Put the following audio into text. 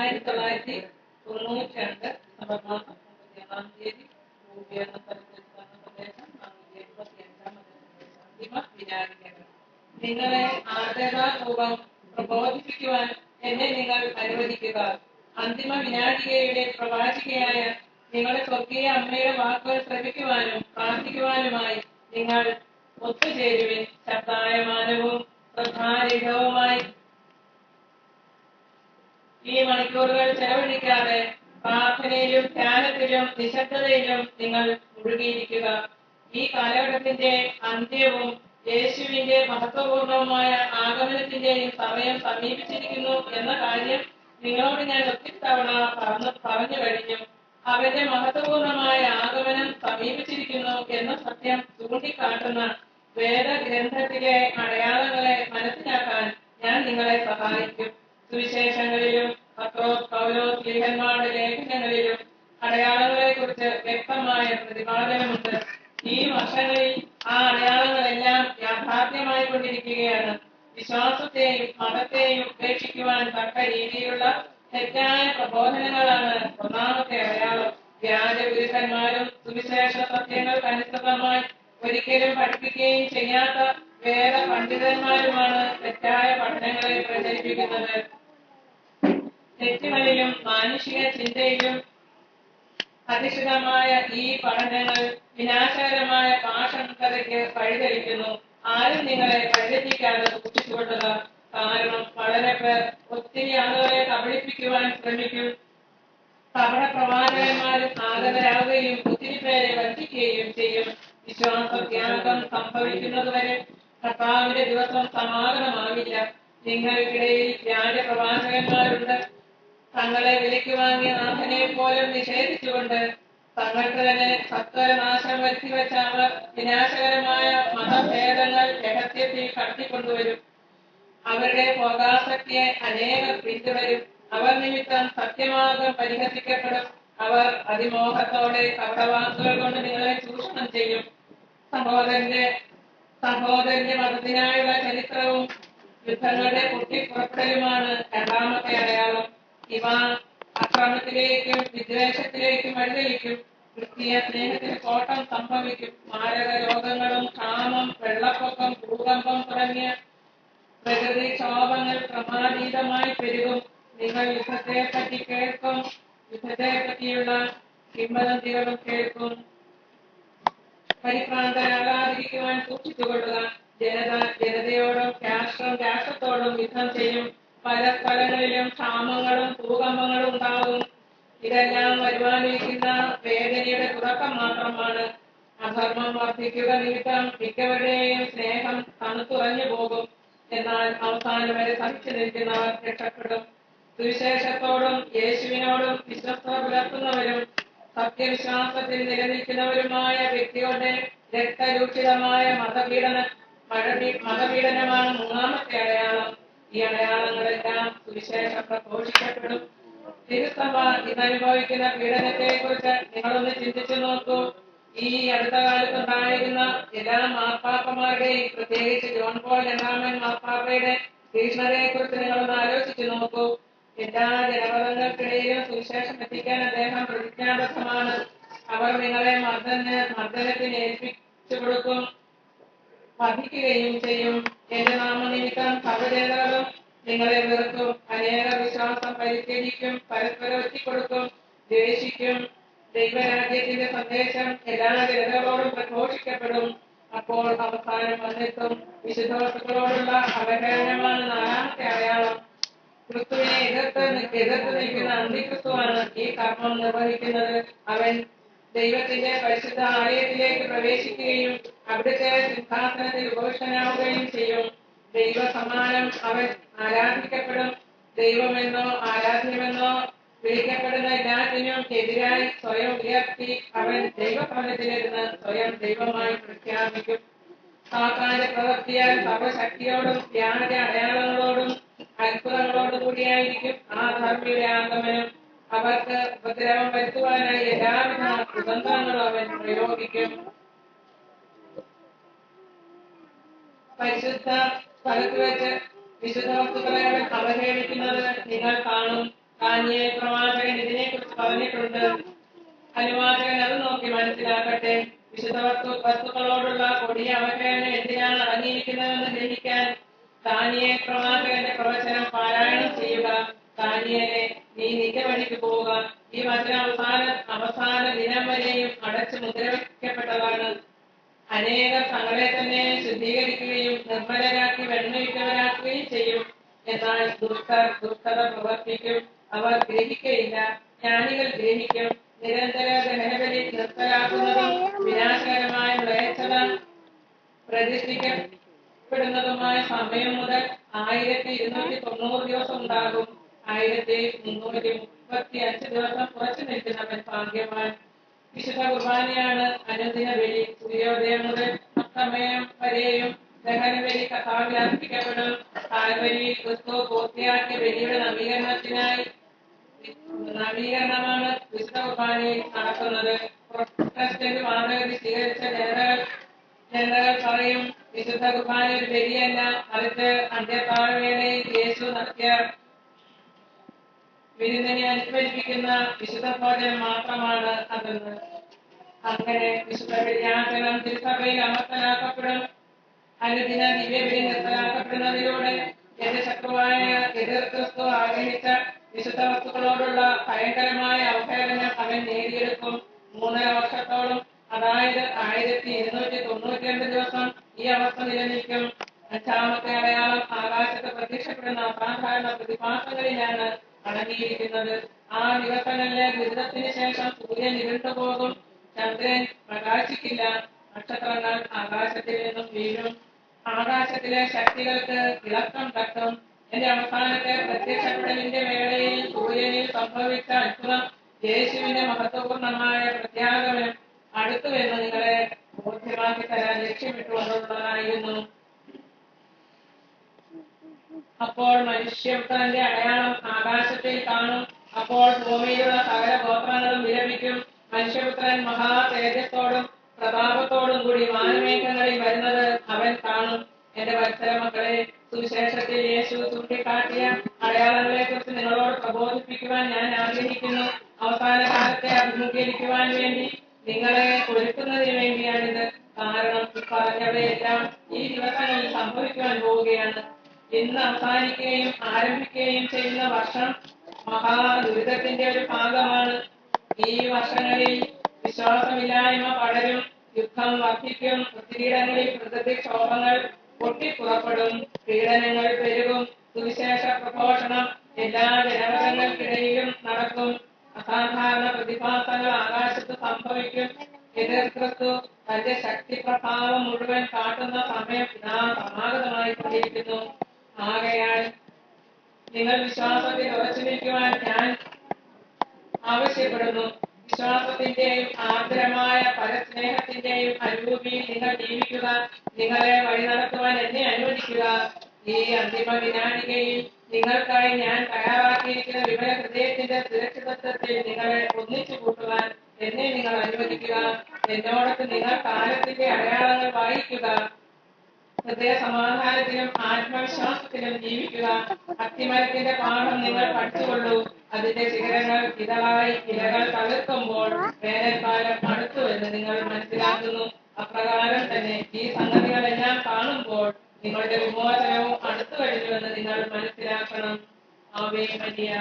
1992 December മാസം 31-ാം തീയതി രൂപീകരണ സ്ഥലത്ത് പ്രദേശം 475-ാമത് അന്തിമ വിനാഴികകൾ. നിങ്ങളെ ആദരപൂർവ്വം പ്രബോധിപ്പിക്കുവാൻ എന്നെ നിങ്ങൾ അനുവദിക്കുക. അന്തിമ വിനാഴികയുടെ പ്രവാചികയായ നിങ്ങളുടെ സ്വർഗീയ അമ്മയുടെ വാക്കുകൾ ശ്രമിക്കുവാനും പ്രാർത്ഥിക്കുവാനുമായി നിങ്ങൾ ഒത്തുചേരുവിൻ. ശബ്ദായമാനവും ശ്രദ്ധാരഹിതവുമായി ഈ മണിക്കൂറുകൾ ചെലവഴിക്കാതെ പ്രാർത്ഥനയിലും ധ്യാനത്തിലും നിശബ്ദതയിലും നിങ്ങൾ മുഴുകിയിരിക്കുക. ഈ കാലഘട്ടത്തിന്റെ അന്ത്യവും യേശുവിന്റെ മഹത്വപൂർണവുമായ ആഗമനത്തിന്റെയും സമയം സമീപിച്ചിരിക്കുന്നു എന്ന കാര്യം നിങ്ങളോട് ഞാൻ ഒത്തിരി തവണ പറഞ്ഞു കഴിഞ്ഞു. അവന്റെ മഹത്വപൂർണമായ ആഗമനം സമീപിച്ചിരിക്കുന്നു എന്ന സത്യം ചൂണ്ടിക്കാട്ടുന്ന വേദഗ്രന്ഥത്തിലെ അടയാളങ്ങളെ മനസ്സിലാക്കാൻ ഞാൻ നിങ്ങളെ സഹായിക്കും. സുവിശേഷങ്ങളിലും പൗലോസ് ലേഖന്മാരുടെ ലേഖനങ്ങളിലും അടയാളങ്ങളെ കുറിച്ച് വ്യക്തമായ പ്രതിപാദനമുണ്ട്. ഈ വർഷങ്ങളിൽ ആ അടയാളങ്ങളെല്ലാം യാഥാർത്ഥ്യമായി കൊണ്ടിരിക്കുകയാണ്. വിശ്വാസത്തെയും മതത്തെയും ഉപേക്ഷിക്കുവാൻ തക്ക രീതിയിലുള്ള തെറ്റായ പ്രബോധനങ്ങളാണ് ഒന്നാമത്തെ അടയാളം. വ്യാജഗുരുക്കന്മാരും സുവിശേഷ സത്യങ്ങൾക്കനുസൃതമായി ഒരിക്കലും പഠിപ്പിക്കുകയും ചെയ്യാത്ത വേദ പണ്ഡിതന്മാരുമാണ് തെറ്റായ പഠനങ്ങളെ പ്രചരിപ്പിക്കുന്നത്. തെറ്റുകളിലും മാനുഷിക ചിന്തയിലും അധിഷ്ഠിതമായ ഈ പഠനങ്ങൾ വിനാശകരമായ പാഷണ്ഡതയ്ക്ക് വഴിതെളിക്കുന്നു. ആരും നിങ്ങളെ വഴിതെറ്റിക്കാതെ സൂക്ഷിച്ചുകൊള്ളുക. കാരണം വളരെ പേർ ഒത്തിരി ആളുകളെ കബളിപ്പിക്കുവാൻ ശ്രമിക്കും. കപട പ്രവാചകന്മാരും ആഗതരാകുകയും ഒത്തിരി പേരെ വഞ്ചിക്കുകയും ചെയ്യും. വിശ്വാസത്യാഗം സംഭവിക്കുന്നതുവരെ കർത്താവിന്റെ ദിവസം സമാഗതമാകില്ല. നിങ്ങൾക്കിടയിൽ വ്യാജ പ്രവാചകന്മാരുണ്ട്. തങ്ങളെ വിലയ്ക്ക് വാങ്ങിയ നാഥനെ പോലും നിഷേധിച്ചുകൊണ്ട് തങ്ങൾക്ക് തന്നെ സത്വരനാശം വരുത്തിവെച്ച അവർ വിനാശകരമായ മതഭേദങ്ങൾ രഹസ്യത്തിൽ കടത്തിക്കൊണ്ടുവരും. അവരുടെ ഭോഗാസക്തിയെ അനേകർ പിന്തുടരും. അവർ നിമിത്തം സത്യമാർഗം പരിഹസിക്കപ്പെടും. അവർ അതിമോഹത്തോടെ കപടവാക്കുകൾ കൊണ്ട് നിങ്ങളെ ചൂഷണം ചെയ്യും. സഹോദരന്റെ മതത്തിനായുള്ള ചരിത്രവും യുദ്ധങ്ങളുടെ പൊട്ടിപ്പുറപ്പെടലുമാണ് രണ്ടാമത്തെ അടയാളം. ഇവ അക്രമത്തിലേക്കും വിദ്വേഷത്തിലേക്കും വഴിതെളിക്കും. ക്രിസ്തീയ സ്നേഹത്തിന് കോട്ടം സംഭവിക്കും. മാരക രോഗങ്ങളും ക്ഷാമം, വെള്ളപ്പൊക്കം, ഭൂകമ്പം തുടങ്ങിയ പ്രകൃതിക്ഷോഭങ്ങൾ ക്രമാതീതമായി പെരുകും. നിങ്ങൾ യുദ്ധത്തെപ്പറ്റിയുള്ള കിംവദന്തികളും കേൾക്കും. പരിഭ്രാന്തരാകാതിരിക്കുവാൻ സൂക്ഷിച്ചുകൊള്ളുക. ജനതയോടും രാഷ്ട്രത്തോടും യുദ്ധം ചെയ്യും. പല സ്ഥലങ്ങളിലും ക്ഷാമങ്ങളും ഭൂകമ്പങ്ങളും ഉണ്ടാകും. ഇതെല്ലാം വരുവാനിരിക്കുന്ന വേദനയുടെ തുടക്കം മാത്രമാണ്. അധർമ്മം വർദ്ധിക്കുക നിമിത്തം മിക്കവരുടെയും സ്നേഹം തണുത്തുറഞ്ഞു പോകും. എന്നാൽ അവസാനം വരെ സഹിച്ചു നിൽക്കുന്നവർ രക്ഷപ്പെടും. സുവിശേഷത്തോടും യേശുവിനോടും വിശ്വസ്തത പുലർത്തുന്നവരും സത്യവിശ്വാസത്തിൽ നിലനിൽക്കുന്നവരുമായ വ്യക്തികളുടെ രക്തരൂക്ഷിതമായ മതപീഡനമാണ് മൂന്നാമത്തെ അടയാളം. ഈ അടയാളങ്ങളെല്ലാം സുവിശേഷം പ്രഘോഷിക്കപ്പെടും. തിരുസഭ ഇതനുഭവിക്കുന്ന പീഡനത്തെ കുറിച്ച് നിങ്ങളൊന്ന് ചിന്തിച്ചു നോക്കൂ. ഈ അടുത്ത കാലത്തുണ്ടായിരുന്ന എല്ലാ മാർപ്പാപ്പമാരുടെയും, പ്രത്യേകിച്ച് ജോൺ പോൾ രണ്ടാമൻ മാർപ്പാപ്പയുടെ ഭീഷണതയെ കുറിച്ച് നിങ്ങളൊന്ന് ആലോചിച്ചു നോക്കൂ. എല്ലാ ജനപദങ്ങൾക്കിടയിലും സുവിശേഷം എത്തിക്കാൻ അദ്ദേഹം പ്രതിജ്ഞാബദ്ധമാണ്. അവർ നിങ്ങളെ മർദ്ദനത്തിന് ഏൽപ്പിച്ചു കൊടുക്കും, വധിക്കുകയും ചെയ്യും. എന്റെ നാമനിമിത്തം സർവ്വജനതകളും നിങ്ങളെ വെറുക്കും. അനേക വിശ്വാസം പരിത്യജിക്കും, പരസ്പരം ഒറ്റിക്കൊടുക്കും, ദ്വേഷിക്കും. ദൈവരാജ്യത്തിന്റെ സന്ദേശം എല്ലാ ജനതകളോടും പ്രഘോഷിക്കപ്പെടും. അപ്പോൾ അവസാനം വന്നെത്തും. വിശുദ്ധ വസ്തുക്കളോടുള്ള അവഹേളനമാണ് നാലാമത്തെ അടയാളം. ക്രിസ്തുവിനെ എതിർത്ത് നിൽക്കുന്ന അന്തിക്രിസ്തുവാണ് ഈ കർമ്മം നിർവഹിക്കുന്നത്. അവൻ ദൈവത്തിന്റെ പരിശുദ്ധ ആലയത്തിലേക്ക് പ്രവേശിക്കുകയും അവിടുത്തെ സിംഹാസനത്തിൽ ഉപവിഷ്ടനാവുകയും ചെയ്യും. ദൈവസമാനം അവൻ ആരാധിക്കപ്പെടും. ദൈവമെന്നോ ആരാധ്യമെന്നോ വിളിക്കപ്പെടുന്ന എല്ലാത്തിനും എതിരായി സ്വയം ഉയർത്തി അവൻ ദൈവഭവനത്തിലിരുന്ന് സ്വയം ദൈവമായി പ്രഖ്യാപിക്കും. സാത്താന്റെ പ്രവൃത്തിയാൽ സർവശക്തിയോടും വ്യാജ അടയാളങ്ങളോടും അത്ഭുതങ്ങളോടും കൂടിയായിരിക്കും ആ ധർമ്മിയുടെ ആഗമനം. അവർക്ക് ഉപദ്രവം വരുത്തുവാനായി എല്ലാവിധ കുതന്ത്രങ്ങളും അവൻ പ്രയോഗിക്കും. പരിശുദ്ധ സ്ഥലത്ത് വെച്ച് വിശുദ്ധ വസ്തുക്കളെ അവൻ അവഹേളിക്കുന്നത് നിങ്ങൾ കാണും. ദാനിയേൽ പ്രവാചകൻ ഇതിനെക്കുറിച്ച് പറഞ്ഞിട്ടുണ്ട്. അനുവാചകൻ അത് നോക്കി മനസ്സിലാക്കട്ടെ. വിശുദ്ധ വസ്തുക്കളോടുള്ള കൊടിയ അവഹേളനം എന്തിനാണ് അടങ്ങിയിരിക്കുന്നതെന്ന് ഗ്രഹിക്കാൻ ദാനിയേൽ പ്രവാചകന്റെ പ്രവചനം പാരായണം ചെയ്യുക. ദാനിയേലേ, നീ നിന്റെ വഴിക്ക് പോവുക. ഈ വചനം അവസാന ദിനം വരെയും അടച്ചു മുദ്രവയ്ക്കപ്പെട്ടതാണ്. അനേകർ തങ്ങളെ തന്നെ ശുദ്ധീകരിക്കുകയും നിർമ്മലരാക്കി വെണ്മയിട്ടവരാക്കുകയും ചെയ്യും. എന്നാൽ ദുഷ്ടത പ്രവർത്തിക്കും. അവർ ഗ്രഹിക്കയില്ല. ജ്ഞാനികൾ ഗ്രഹിക്കും. നിരന്തര ദഹനബലി നിർത്തലാക്കുന്നതും വിനാശകരമായ മ്ലേച്ഛത പ്രതിഷ്ഠിക്കപ്പെടുന്നതുമായ സമയം മുതൽ 1290 ദിവസം ഉണ്ടാകും. 1335 ദിവസം കുറച്ചു നിൽക്കുന്നവൻ ഭാഗ്യവാൻ. വിശുദ്ധ കുർബാനയാണ് അനുദിന ബലി. സൂര്യോദയം മുതൽ അസ്തമയം വരെയും ദഹനബലി കർത്താവിൽ അർപ്പിക്കപ്പെടും. കാൽവരിയിൽ ക്രിസ്തു പൂർത്തിയാക്കിയ ബലിയുടെ നവീകരണമാണ് വിശുദ്ധ കുർബാനയിൽ നടക്കുന്നത്. പ്രൊട്ടസ്റ്റന്റ് വാദഗതി സ്വീകരിച്ച ജനതകൾ പറയും, വിശുദ്ധ കുർബാന ഒരു ബലിയല്ല, മറിച്ച് അന്ത്യത്താഴവേളയിൽ യേശു നടത്തിയ വിരുന്നിനെ അനുസ്മരിപ്പിക്കുന്ന വിശുദ്ധ ഭോജനം മാത്രമാണ് അതെന്ന്. അങ്ങനെ വിശുദ്ധ ബലിയാചരണം തിരുസഭയിൽ അമർത്തലാക്കപ്പെടും. അനുദിന ദിവ്യബലി നിർത്തലാക്കപ്പെടുന്നതിലൂടെ എന്റെ ശത്രുവായ എതിർ ക്രിസ്തു ആഗ്രഹിച്ച വിശുദ്ധ വസ്തുക്കളോടുള്ള ഭയങ്കരമായ അവഹേളനം അവൻ നേടിയെടുക്കും. 3.5 വർഷത്തോളം, അതായത് 1292 ദിവസം ഈ അവസ്ഥ നിലനിൽക്കും. 5-ാമത്തെ അടയാളം ആകാശത്ത് പ്രത്യക്ഷപ്പെടുന്ന അസാധാരണ പ്രതിഭാസങ്ങളിലാണ് അടങ്ങിയിരിക്കുന്നത്. ആ ദിവസങ്ങളിലെ ദുരിതത്തിന് ശേഷം സൂര്യൻ ഇരുണ്ടുപോകും, ചന്ദ്രൻ പ്രകാശിക്കില്ല, നക്ഷത്രങ്ങൾ ആകാശത്തിൽ നിന്നും വീഴും, ആകാശത്തിലെ ശക്തികൾക്ക് ഇളക്കം തട്ടും. എന്റെ അവസാനത്തെ പ്രത്യക്ഷപ്പെടലിന്റെ വേളയിൽ സൂര്യനിൽ സംഭവിച്ച അത്ഭുതം യേശുവിന്റെ മഹത്വപൂർണമായ പ്രത്യാഗമനം അടുത്തുവെന്ന് നിങ്ങളെ ബോധ്യമാക്കി തരാൻ ലക്ഷ്യമിട്ടുകൊണ്ടുള്ളതായിരുന്നു. അപ്പോൾ മനുഷ്യപുത്രന്റെ അടയാളം ആകാശത്തിൽ കാണും. അപ്പോൾ ഭൂമിയിലുള്ള സകല ഗോത്രങ്ങളും വിലപിക്കും. മനുഷ്യപുത്രൻ മഹാ തേജസ്സോടും പ്രതാപത്തോടും കൂടി വാനമേഘങ്ങളിൽ വരുന്നത് അവൻ കാണും. എന്റെ വത്സല മക്കളെ, സുവിശേഷത്തിൽ യേശു ചൂണ്ടിക്കാട്ടിയ അടയാളങ്ങളെ കുറിച്ച് നിങ്ങളോട് പ്രബോധിപ്പിക്കുവാൻ ഞാൻ ആഗ്രഹിക്കുന്നു. അവസാന കാലത്തെ അഭിമുഖീകരിക്കുവാൻ വേണ്ടി നിങ്ങളെ ഒരുക്കുന്നതിന് വേണ്ടിയാണിത്. കാരണം പറഞ്ഞവയെല്ലാം ഈ ദിവസങ്ങളിൽ സംഭവിക്കുവാൻ പോവുകയാണ്. ഇന്ന് അവസാനിക്കുകയും ആരംഭിക്കുകയും ചെയ്യുന്ന വർഷം മഹാദുരിതത്തിന്റെ ഒരു ഭാഗമാണ്. ഈ വർഷങ്ങളിൽ വിശ്വാസമില്ലായ്മ പടരും, യുദ്ധം വർദ്ധിക്കും, ഒത്തിരിയിടങ്ങളിൽ പ്രകൃതിക്ഷോഭങ്ങൾ പൊട്ടിപ്പുറപ്പെടും, പീഡനങ്ങൾ പെരുകും, സുവിശേഷ പ്രഘോഷണം എല്ലാ ജനപദങ്ങൾക്കിടയിലും നടക്കും, അസാധാരണ പ്രതിഭാസങ്ങൾ ആകാശത്ത് സംഭവിക്കും. എതിർ ക്രിസ്തു തന്റെ ശക്തി പ്രഭാവം മുഴുവൻ കാട്ടുന്ന സമയം ഇതാ സമാഗതമായിക്കൊണ്ടിരിക്കുന്നു. ആകയാൽ നിങ്ങൾ വിശ്വാസത്തിൽ ഉറച്ചു നിൽക്കുവാൻ ഞാൻ ആവശ്യപ്പെടുന്നു. വിശ്വാസത്തിന്റെയും ആർദ്രമായ പരസ്നേഹത്തിന്റെയും അനുഭൂതിയിൽ നിങ്ങൾ ജീവിക്കുക. നിങ്ങളെ വഴി നടത്തുവാൻ എന്നെ അനുവദിക്കുക. ഈ അന്തിമ വിനാഴികയിൽ നിങ്ങൾക്കായി ഞാൻ തയ്യാറാക്കിയിരിക്കുന്ന വിമല ഹൃദയത്തിന്റെ സുരക്ഷിതത്വത്തിൽ നിങ്ങളെ ഒന്നിച്ചു കൂട്ടുവാൻ എന്നെ നിങ്ങൾ അനുവദിക്കുക. എന്നോടൊത്ത് നിങ്ങൾ കാലത്തിന്റെ അടയാളങ്ങൾ വായിക്കുക. ഹൃദയ സമാധാനത്തിലും ആത്മവിശ്വാസത്തിലും ജീവിക്കുക. അത്തിമരത്തിന്റെ പാഠം നിങ്ങൾ പഠിച്ചുകൊള്ളൂ. അതിന്റെ ശിഖരങ്ങൾ ഇതളായി ഇലകൾ തളിർക്കുമ്പോൾ വേനൽക്കാലം അടുത്തുവെന്ന് നിങ്ങൾ മനസ്സിലാക്കുന്നു. അപ്രകാരം തന്നെ ഈ സംഗതികളെല്ലാം കാണുമ്പോൾ നിങ്ങളുടെ വിമോചനവും അടുത്തു കഴിഞ്ഞുവെന്ന് നിങ്ങൾ മനസ്സിലാക്കണം. Ave Maria.